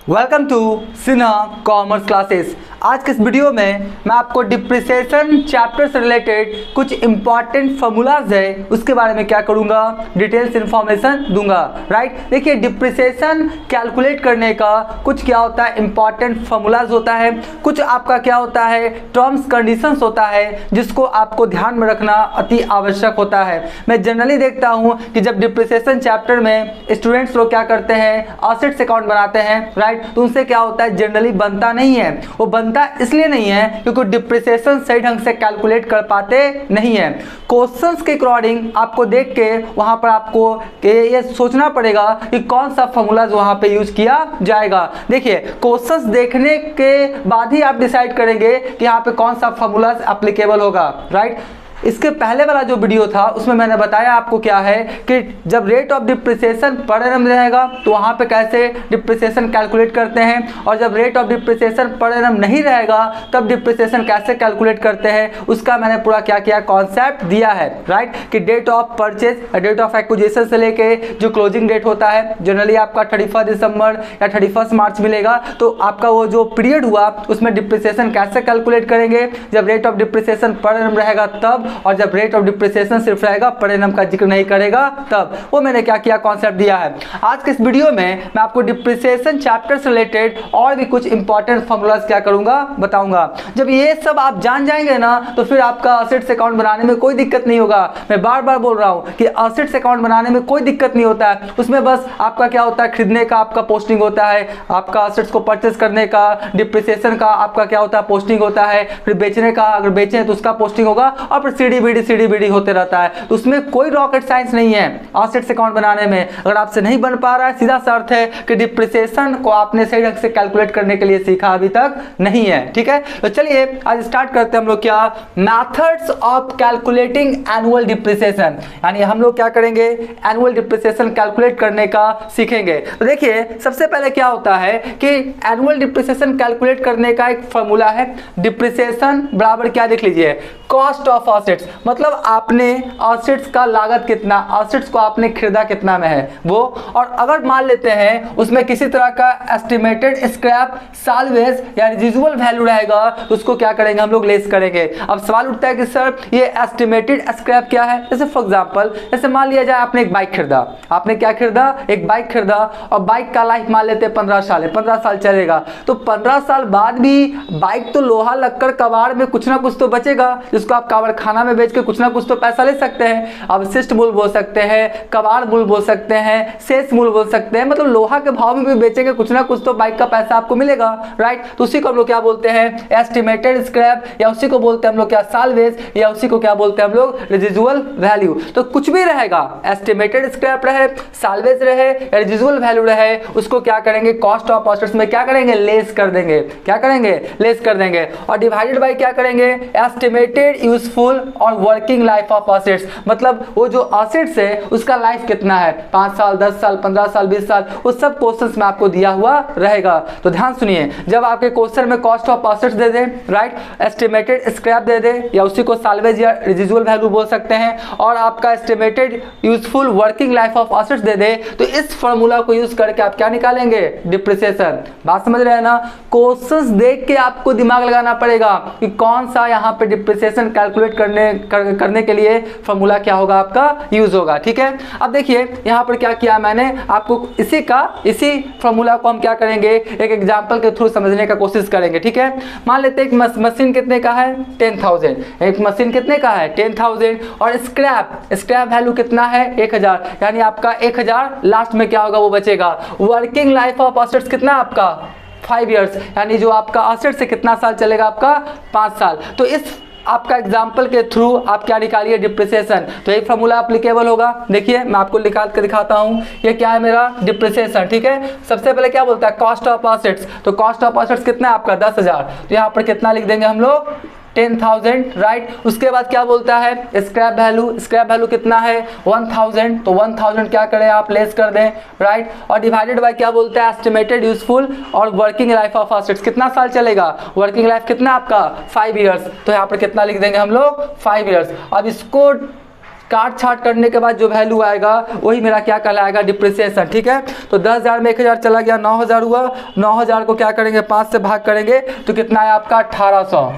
Welcome to Sinha commerce classes. आज के इस वीडियो में मैं आपको डिप्रिसिएशन चैप्टर से रिलेटेड कुछ इंपॉर्टेंट फॉर्मूलाज है उसके बारे में क्या करूंगा, डिटेल्स इन्फॉर्मेशन दूंगा। राइट, देखिए डिप्रिसिएशन कैलकुलेट करने का कुछ क्या होता है, इंपॉर्टेंट फॉर्मूलाज होता है, कुछ आपका क्या होता है, टर्म्स कंडीशंस होता है जिसको आपको ध्यान में रखना अति आवश्यक होता है। मैं जनरली देखता हूँ कि जब डिप्रिसिएशन चैप्टर में स्टूडेंट्स लोग क्या करते हैं, एसेट्स अकाउंट बनाते हैं, राइट, तो उनसे क्या होता है, जनरली बनता नहीं है। वो बनता इसलिए नहीं है क्योंकि डिप्रिसिएशन सही ढंग से कैलकुलेट कर पाते नहीं है। क्वेश्चंस के अकॉर्डिंग आपको देख के वहां पर आपको ये सोचना पड़ेगा कि कौन सा फॉर्मूला वहां पे यूज किया जाएगा। देखिए क्वेश्चंस देखने के बाद ही आप डिसाइड करेंगे कि यहाँ पे कौन सा फॉर्मूला एप्लीकेबल होगा। राइट, इसके पहले वाला जो वीडियो था उसमें मैंने बताया आपको क्या है कि जब rate of depreciation per annum रहेगा तो वहाँ पे कैसे डिप्रिसिएशन कैलकुलेट करते हैं, और जब rate of depreciation per annum नहीं रहेगा तब डिप्रिसिएशन कैसे कैलकुलेट करते हैं, उसका मैंने पूरा क्या किया, कॉन्सेप्ट दिया है। राइट, कि date of purchase, date of acquisition से लेके जो क्लोजिंग डेट होता है, जनरली आपका 31 दिसंबर या 31 मार्च मिलेगा, तो आपका वो जो पीरियड हुआ उसमें डिप्रिसिएशन कैसे कैलकुलेट करेंगे, जब rate of depreciation per annum रहेगा तब, और जब रेट ऑफ डिप्रिसिएशन सिर्फ रहेगा पर एनम का जिक्र नहीं करेगा तब। वो मैंने क्या किया, कॉन्सेप्ट दिया है। आज के इस वीडियो में मैं आपको डिप्रिसिएशन चैप्टर से रिलेटेड और भी कुछ इंपॉर्टेंट फॉर्मूलाज क्या करूंगा, बताऊंगा। जब ये सब आप जान जाएंगे ना तो फिर आपका एसेट्स अकाउंट बनाने में कोई दिक्कत नहीं होगा। मैं बार बार बोल रहा हूं कि एसेट्स अकाउंट बनाने में कोई दिक्कत नहीं होता है। उसमें बस आपका क्या होता है, खरीदने का आपका पोस्टिंग होता है, आपका एसेट्स को परचेस करने का, डिप्रिसिएशन का आपका क्या होता है, पोस्टिंग होता है, फिर बेचने का, अगर बेचें तो उसका पोस्टिंग होगा, और फिर सीडी बीडी होते रहता है। तो उसमें कोई रॉकेट साइंस नहीं है एसेट्स अकाउंट बनाने में। अगर आपसे नहीं बन पा रहा है, सीधा सा अर्थ है कि डिप्रिसिएशन को आपने सही ढंग से कैलकुलेट करने के लिए सीखा अभी तक नहीं है। ठीक है, तो चलिए आज स्टार्ट करते हैं हम लोग क्या, methods of calculating annual depreciation. यानी हम लोग क्या करेंगे, एनुअल डिप्रिसिएशन कैलकुलेट करने का सीखेंगे। तो देखिए सबसे पहले क्या होता है कि एनुअल डिप्रिसिएशन कैलकुलेट करने का एक फॉर्मूला है, डिप्रिसिएशन बराबर क्या, देख लीजिए, कॉस्ट ऑफ एसेट्स, मतलब आपने एसेट्स का लागत कितना, एसेट्स को आपने खरीदा कितना में है वो, और अगर मान लेते हैं उसमें किसी तरह का एस्टिमेटेड स्क्रैप साल्वेज या रेजिडुअल वैल्यू रहेगा तो उसको क्या करेंगे, हम लोग लेस करेंगे। अब सवाल उठता है कि सर ये एस्टिमेटेड स्क्रैप क्या है। जैसे फॉर एग्जांपल, जैसे मान लिया जाए आपने एक बाइक खरीदा, आपने क्या खरीदा, एक बाइक खरीदा, और बाइक का लाइफ मान लेते हैं 15 साल है, 15 साल चलेगा, तो 15 साल बाद भी बाइक तो लोहा लक्कड़ कबाड़ में कुछ ना कुछ तो बचेगा, जिसको आप कबाड़ खाना में बेच के कुछ ना कुछ तो पैसा ले सकते हैं। अब शिष्ट मूल बोल सकते हैं, कबाड़ मूल बोल सकते हैं, शेष मूल बोल सकते हैं, मतलब लोहा के भाव में भी बेचेंगे कुछ ना कुछ तो बाइक का पैसा आपको मिलेगा। राइट, तो उसी को हम लोग क्या बोलते हैं, एस्टिमेटेड स्क्रैप, या उसी को बोलते हैं हम लोग क्या, साल्वेज, या उसी को क्या बोलते हैं हम लोग, रेजिडुअल वैल्यू। तो कुछ भी रहेगा, एस्टिमेटेड स्क्रैप रहे, साल्वेज रहे या रेजिडुअल वैल्यू रहे, उसको क्या करेंगे, कॉस्ट ऑफ एसेट्स में क्या करेंगे, लेस कर देंगे। क्या करेंगे, लेस कर देंगे, और डिवाइडेड बाय क्या करेंगे, एस्टिमेटेड यूजफुल और वर्किंग लाइफ ऑफ एसेट्स, मतलब वो जो एसेट्स है उसका लाइफ कितना है, 5 साल, 10 साल, 15 साल, 20 साल, वो सब क्वेश्चंस में आपको दिया हुआ रहेगा। तो ध्यान सुनिए, जब आपके क्वेश्चन में कॉस्ट ऑफ एसेट्स दे दे, राइट, एस्टिमेटेड स्क्रैप दे दे, या उसी को साल्वेज या रेजिडुअल वैल्यू बोल सकते हैं, और आपका estimated useful working life of assets दे दे, तो इस फॉर्मूला को यूज करके आप क्या निकालेंगे, डिप्रिसिएशन। बात समझ रहे हैं ना, क्वेश्चंस देख के आपको दिमाग लगाना पड़ेगा कि कौन सा यहाँ पे डिप्रिसिएशन कैलकुलेट करने के लिए फॉर्मूला क्या होगा, आपका यूज होगा। ठीक है, अब देखिए यहाँ पर क्या किया मैंने आपको, इसी फॉर्मूला को हम क्या करेंगे, एक एग्जांपल के थ्रू समझने का कोशिश करेंगे। ठीक है, मान लेते हैं एक मशीन कितने का है, 10,000, एक मशीन कितने का है, 10,000, और स्क्रैप वैल्यू कितना है, 1,000, यानी आपका 1,000 लास्ट में क्या होगा, वो बचेगा। वर्किंग लाइफ ऑफ एसेट्स कितना आपका, 5 इयर्स, यानी जो आपका एसेट से कितना साल चलेगा, आपका 5 साल। तो इस आपका एग्जाम्पल के थ्रू आप क्या निकालिए, डिप्रिसिएशन। तो एक फॉर्मूला एप्लीकेबल होगा। देखिए मैं आपको निकाल कर दिखाता हूं, ये क्या है मेरा, डिप्रिसिएशन। ठीक है, सबसे पहले क्या बोलता है, कॉस्ट ऑफ एसेट्स, तो कॉस्ट ऑफ एसेट्स कितना है आपका, 10,000, तो यहाँ पर कितना लिख देंगे हम लोग, 10,000। राइट, उसके बाद क्या बोलता है, स्क्रैप वैल्यू कितना है, 1,000, तो 1,000 क्या करें आप, लेस कर दें। राइट, और डिवाइडेड बाय क्या बोलता है, एस्टिमेटेड यूजफुल और वर्किंग लाइफ ऑफ एसेट्स, कितना साल चलेगा, वर्किंग लाइफ कितना आपका, 5 इयर्स, तो यहाँ पर कितना लिख देंगे हम लोग, 5 इयर्स। अब इसको काट छाट करने के बाद जो वैल्यू आएगा वही मेरा क्या कहलाएगा, डिप्रिसिएशन। ठीक है, तो 10,000 में 1,000 चला गया, 9,000 हुआ। 9,000 को क्या करेंगे, 5 से भाग करेंगे तो कितना है आपका 1,800।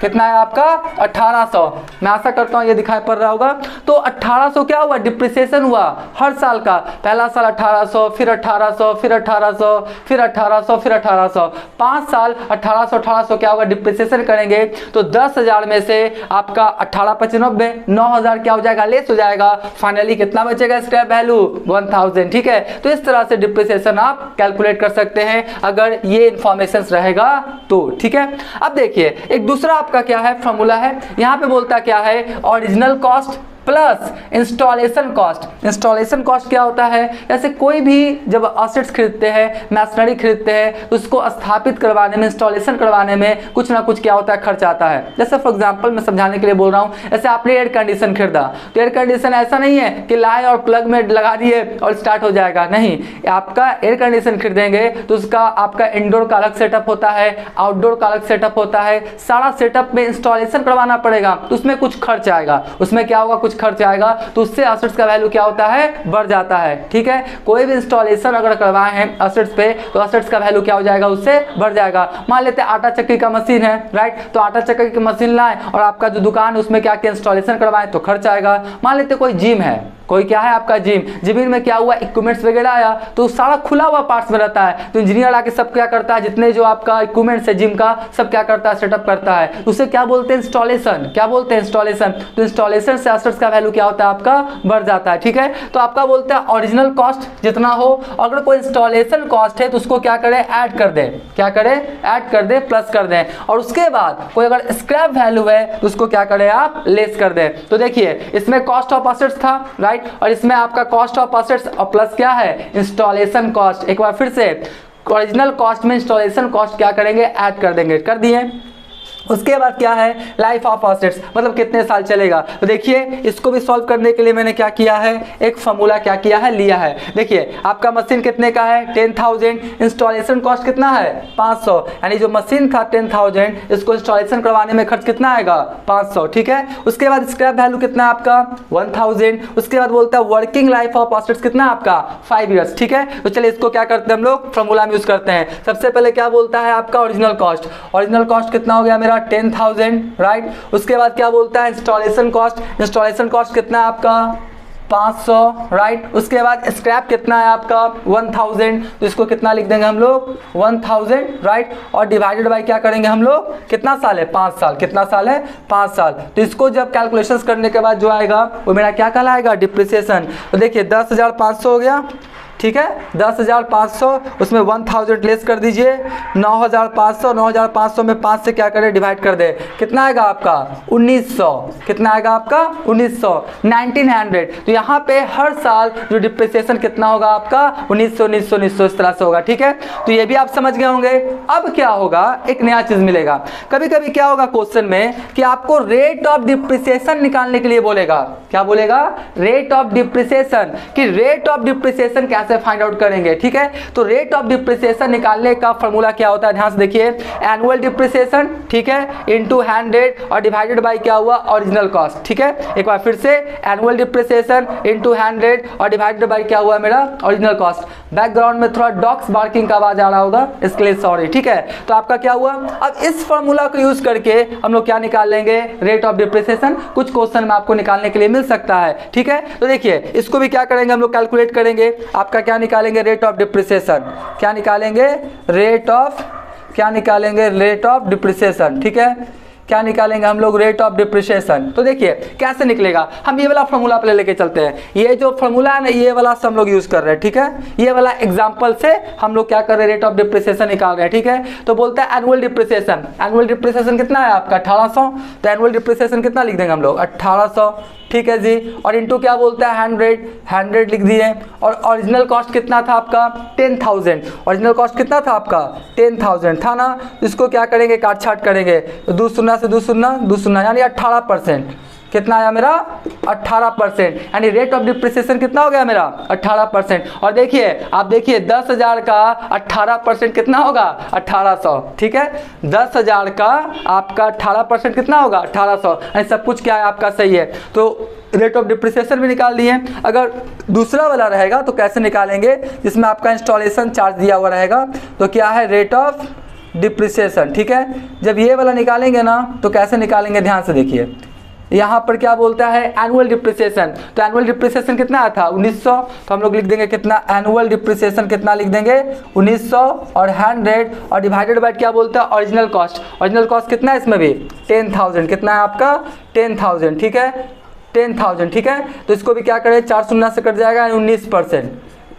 कितना है आपका 1,800। मैं आशा करता हूँ ये दिखाई पड़ रहा होगा। तो 1,800 क्या हुआ, डिप्रिसिएशन हुआ हर साल का। पहला साल 1,800, फिर 1,800, फिर 1,800, फिर 1,800, फिर 1,800, 5 साल 1,800 1,800 क्या होगा, डिप्रिसिएशन करेंगे तो 10,000 में से आपका 18,95 9,000 क्या हो जाएगा, लेस हो जाएगा। फाइनली कितना बचेगा स्क्रैप वैल्यू, 1,000। ठीक है, तो इस तरह से डिप्रिसिएशन आप कैलकुलेट कर सकते हैं अगर ये इंफॉर्मेशन रहेगा तो। ठीक है, अब देखिए एक दूसरा आपका क्या है फॉर्मूला है, यहां पे बोलता क्या है, original cost plus installation cost. Installation cost क्या होता है, जैसे कोई भी जब असेट्स खरीदते हैं, मशीनरी खरीदते हैं, तो उसको स्थापित करवाने में, इंस्टॉलेशन करवाने में कुछ ना कुछ क्या होता है, खर्च आता है। जैसे फॉर एग्जांपल मैं समझाने के लिए बोल रहा हूँ, जैसे आपने एयर कंडीशन खरीदा, तो एयर कंडीशन ऐसा नहीं है कि लाए और प्लग में लगा दिए और स्टार्ट हो जाएगा, नहीं। आपका एयर कंडीशन खरीदेंगे तो उसका आपका इंडोर का अलग सेटअप होता है, आउटडोर का अलग सेटअप होता है, सारा सेटअप में इंस्टॉलेशन करवाना पड़ेगा, तो उसमें कुछ खर्च आएगा। उसमें क्या होगा, कुछ खर्च आएगा, तो उससे असेट्स का वैल्यू क्या होता है, बढ़ जाता है। ठीक है, कोई भी इंस्टॉलेशन अगर करवाए हैं असेट्स पे तो असेट्स का वैल्यू क्या हो जाएगा, उससे बढ़ जाएगा। मान लेते हैं आटा चक्की का मशीन है, राइट, तो आटा चक्की की मशीन लाए और आपका जो दुकान है उसमें क्या क्या इंस्टॉलेशन करवाएं तो खर्च आएगा। मान लेते कोई जिम है, कोई क्या है आपका जिम, जिम में क्या हुआ, इक्विपमेंट्स वगैरह आया तो सारा खुला हुआ पार्ट्स में रहता है, तो इंजीनियर आके सब क्या करता है, जितने जो आपका इक्विपमेंट्स है जिम का सब क्या करता है, सेटअप करता है। उसे क्या बोलते हैं, इंस्टॉलेशन। क्या बोलते हैं, इंस्टॉलेशन। तो इंस्टॉलेशन से असेट्स का वैल्यू क्या होता है, आपका बढ़ जाता है। ठीक है, तो आपका बोलता है ओरिजिनल कॉस्ट जितना हो, अगर कोई इंस्टॉलेशन कॉस्ट है तो उसको क्या करें, ऐड कर दें। क्या करें, ऐड कर दें, प्लस कर दें। और उसके बाद कोई अगर स्क्रैप वैल्यू है तो उसको क्या करें, आप लेस कर दें। तो देखिए इसमें कॉस्ट ऑफ असेट्स था, राइट, और इसमें आपका कॉस्ट ऑफ असेट्स और प्लस क्या है, इंस्टॉलेशन कॉस्ट। एक बार फिर से ओरिजिनल कॉस्ट में इंस्टॉलेशन कॉस्ट क्या करेंगे, ऐड कर देंगे, कर दिए। उसके बाद क्या है, लाइफ ऑफ असेट्स, मतलब कितने साल चलेगा। तो देखिए इसको भी सॉल्व करने के लिए मैंने क्या किया है, एक फॉर्मूला क्या किया है, लिया है। देखिए आपका मशीन कितने का है, 10,000, इंस्टॉलेशन कॉस्ट कितना है, 500, यानी जो मशीन था 10,000, इसको इंस्टॉलेशन करवाने में खर्च कितना आएगा, 500। ठीक है, उसके बाद स्क्रैप वैल्यू कितना है आपका, 1,000। उसके बाद बोलता है वर्किंग लाइफ ऑफ असेट्स कितना आपका, 5 ईयर्स। ठीक है, तो चलिए इसको क्या करते हैं हम लोग, फॉर्मूला में यूज करते हैं। सबसे पहले क्या बोलता है आपका ओरिजिनल कॉस्ट, ओरिजिनल कॉस्ट कितना हो गया मेरा 10,000, राइट। उसके बाद क्या बोलता है इंस्टॉलेशन कॉस्ट, इंस्टॉलेशन कॉस्ट कितना है आपका 500, राइट। उसके बाद स्क्रैप कितना है आपका 1,000, तो इसको कितना लिख देंगे हम लोग 1,000, राइट, और डिवाइडेड बाय क्या करेंगे हम लोग, कितना साल है, 5 साल। कितना साल है, 5 साल। तो इसको जब कैलकुलेशंस करने के बाद जो आएगा वो मेरा क्या कहलाएगा, डिप्रिसिएशन। तो देखिए 10,500 हो गया, ठीक है, 10,500, उसमें 1,000 लेस कर दीजिए, 9,500, 9,500 में 5 से क्या करें, डिवाइड कर दे, कितना आएगा आपका 1,900। कितना आएगा आपका 1,900, 1,900। तो यहाँ पे हर साल जो डिप्रिसिएशन कितना होगा आपका 1,900, 1,900, 1,900 इस तरह से होगा। ठीक है, तो ये भी आप समझ गए होंगे। अब क्या होगा, एक नया चीज मिलेगा। कभी कभी क्या होगा क्वेश्चन में कि आपको रेट ऑफ डिप्रिसिएशन निकालने के लिए बोलेगा। क्या बोलेगा, रेट ऑफ डिप्रिसिएशन, कि रेट ऑफ डिप्रिसिएशन कैसे फाइंड आउट करेंगे। ठीक है, तो रेट ऑफ डिप्रिसिएशन निकालने का फॉर्मूला क्या होता है, ध्यान से देखिए, एनुअल डिप्रिसिएशन, ठीक है, इनटू 100 और डिवाइडेड बाय क्या हुआ, ओरिजिनल कॉस्ट। ठीक है, एक बार फिर से एनुअल डिप्रिसिएशन इनटू 100 और डिवाइडेड बाय क्या हुआ मेरा, ओरिजिनल कॉस्ट। बैकग्राउंड में थोड़ा डॉग्स बार्किंग का आवाज आ रहा होगा, इसके लिए सॉरी। ठीक है, तो आपका क्या हुआ, अब इस फॉर्मूला को यूज करके हम लोग क्या निकाल लेंगे, रेट ऑफ डिप्रिसिएशन। कुछ क्वेश्चन में आपको निकालने के लिए मिल सकता है। ठीक है, तो देखिए इसको भी क्या करेंगे हम लोग, कैलकुलेट करेंगे। आपका क्या निकालेंगे, रेट ऑफ डिप्रिसिएशन। क्या निकालेंगे, रेट ऑफ, क्या निकालेंगे, रेट ऑफ डिप्रिसिएशन। ठीक है, क्या निकालेंगे हम लोग, रेट ऑफ डिप्रिसिएशन। तो देखिए कैसे निकलेगा, हम ये वाला फॉर्मूला पहले लेके चलते हैं। ये जो फॉर्मूला है ना, ये वाला हम लोग यूज कर रहे हैं। ठीक है, ये वाला एग्जांपल से हम लोग क्या कर रहे हैं, रेट ऑफ डिप्रिसिएशन निकाल रहे हैं। ठीक है, तो बोलता है एनुअल डिप्रिसिएशन। एनुअल डिप्रिसिएशन कितना है आपका 1,800, तो एनुअल डिप्रिसिएशन कितना लिख देंगे हम लोग 1,800। ठीक है जी, और इनटू क्या बोलता है 100 लिख दिए। और ओरिजिनल कॉस्ट कितना था आपका 10,000, ओरिजिनल कॉस्ट कितना था आपका 10,000 था ना। इसको क्या करेंगे, काट छाट करेंगे, तो 2 शून्य से 2 शून्य 2 शून्य, यानी 18%। कितना आया मेरा 18%, यानी रेट ऑफ डिप्रिसिएशन कितना हो गया मेरा 18%। और देखिए आप देखिए 10,000 का 18% कितना होगा 1800, ठीक है। 10,000 का आपका 18% कितना होगा 1800, यानी सब कुछ क्या है आपका सही है। तो रेट ऑफ डिप्रिसिएशन भी निकाल लिए। अगर दूसरा वाला रहेगा तो कैसे निकालेंगे, जिसमें आपका इंस्टॉलेशन चार्ज दिया हुआ रहेगा, तो क्या है रेट ऑफ डिप्रिसिएशन, ठीक है। जब ये वाला निकालेंगे ना तो कैसे निकालेंगे, ध्यान से देखिए। यहाँ पर क्या बोलता है एनुअल डिप्रिसिएशन, तो एनुअल डिप्रिसिएशन कितना आया था 1900, तो हम लोग लिख देंगे कितना एनुअल डिप्रिसिएशन कितना लिख देंगे 1900 और 100 और डिवाइडेड बाय क्या बोलता है ओरिजिनल कॉस्ट। ओरिजिनल कॉस्ट कितना है इसमें भी 10,000, कितना है आपका 10,000, ठीक है 10,000, ठीक है। तो इसको भी क्या करें 4 शून्य से कट जाएगा, 19%,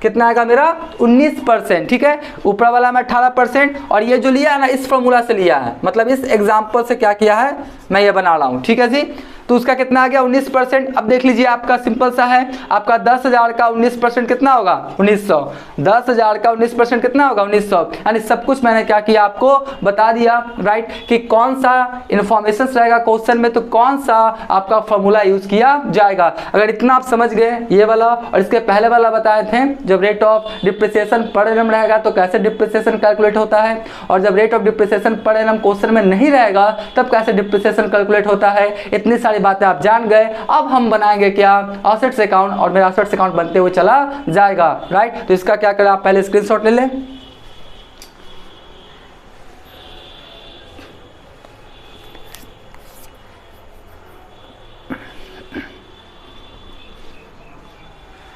कितना आएगा मेरा 19%, ठीक है। ऊपर वाला में 18% और ये जो लिया है ना इस फॉर्मूला से लिया है, मतलब इस एग्जाम्पल से क्या किया है मैं ये बना रहा हूँ, ठीक है जी। तो उसका कितना आ गया 19%। अब देख लीजिए आपका सिंपल सा है, आपका 10,000 का 19% कितना होगा 1900, 10,000 का 19% कितना होगा 1900, यानी सब कुछ मैंने क्या किया आपको बता दिया, राइट, कि कौन सा इन्फॉर्मेशन रहेगा क्वेश्चन में, तो कौन सा आपका फॉर्मूला यूज किया जाएगा। अगर इतना आप समझ गए ये वाला और इसके पहले वाला बताए थे, जब rate of depreciation per annum रहेगा तो कैसे डिप्रिसिएशन कैलकुलेट होता है, और जब rate of depreciation per annum question में नहीं रहेगा तब कैसे डिप्रिसिएशन कैलकुलेट होता है। इतनी सारी बातें आप जान गए। अब हम बनाएंगे क्या एसेट्स अकाउंट, और मेरा एसेट्स अकाउंट बनते हुए चला जाएगा, राइट। तो इसका क्या करें आप पहले स्क्रीनशॉट ले लें।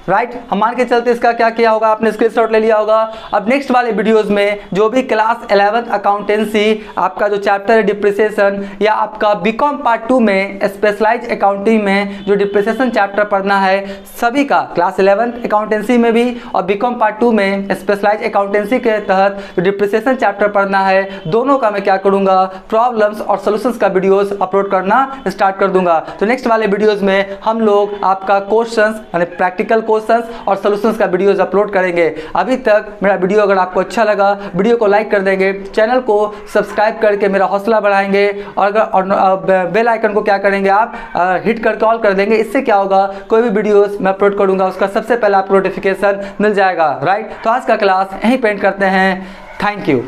राइट, हम मान के चलते इसका क्या किया होगा आपने स्क्रीनशॉट ले लिया होगा। अब नेक्स्ट वाले वीडियोस में जो भी क्लास 11th अकाउंटेंसी आपका जो चैप्टर है डिप्रिसिएशन, या आपका बीकॉम पार्ट 2 में स्पेशलाइज अकाउंटिंग में जो डिप्रिसिएशन चैप्टर पढ़ना है, सभी का क्लास 11th अकाउंटेंसी में भी और बीकॉम पार्ट 2 में स्पेशलाइज अकाउंटेंसी के तहत जो डिप्रिसिएशन चैप्टर पढ़ना है, दोनों का मैं क्या करूँगा प्रॉब्लम्स और सोल्यूशंस का वीडियोस अपलोड करना स्टार्ट कर दूंगा। तो नेक्स्ट वाले वीडियोस में हम लोग आपका क्वेश्चंस यानी प्रैक्टिकल और सॉल्यूशंस का वीडियोस अपलोड करेंगे। अभी तक मेरा वीडियो अगर आपको अच्छा लगा, वीडियो को लाइक कर देंगे, चैनल को सब्सक्राइब करके मेरा हौसला बढ़ाएंगे, और अगर बेल आइकन को क्या करेंगे आप हिट करके ऑल कर देंगे। इससे क्या होगा कोई भी वीडियोस मैं अपलोड करूंगा उसका सबसे पहले आपको नोटिफिकेशन मिल जाएगा, राइट। तो आज का क्लास यहीं पेंड करते हैं। Thank you.